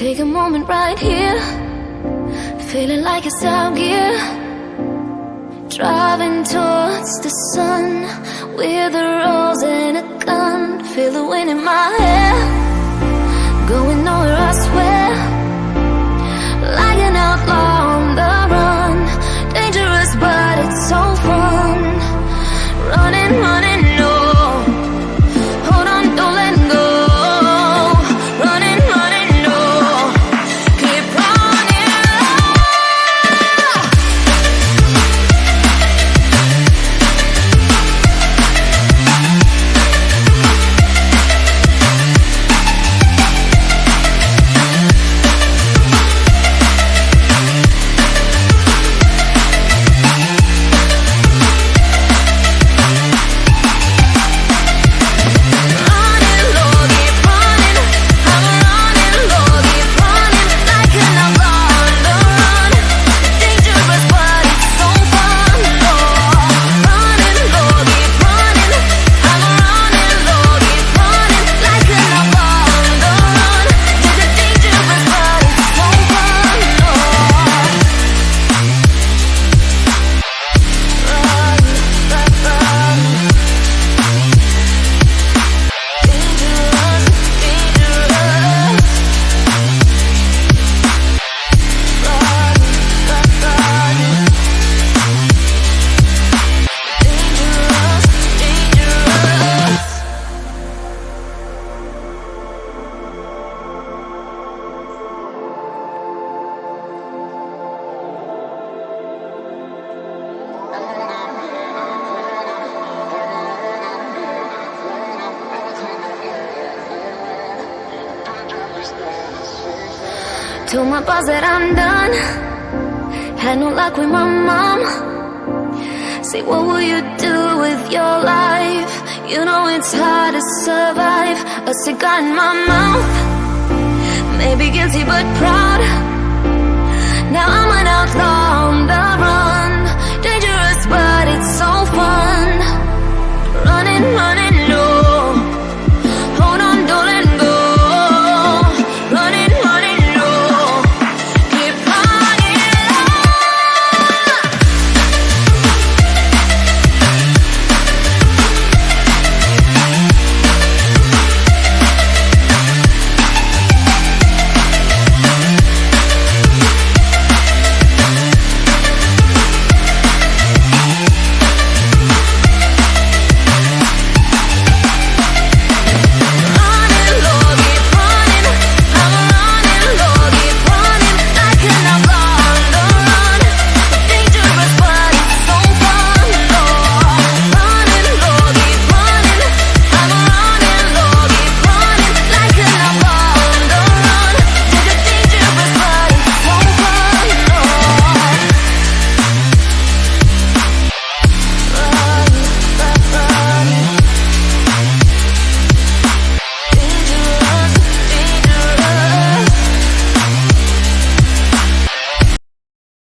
Take a moment right here, feeling like it's out gear. Driving towards the sun with a rose and a gun. Feel the wind in my hair, going nowhere I swear. Like an outlaw on the run, dangerous but it's so fun. Running, running, no, hold on, don't let go. Running, running, no, keep running. Told my boss that I'm done. Had no luck with my mom. Say, what will you do with your life? You know it's hard to survive. A cigar in my mouth, maybe guilty but proud. Now I'm an outlaw on the run, dangerous but it's so fun. Running, running.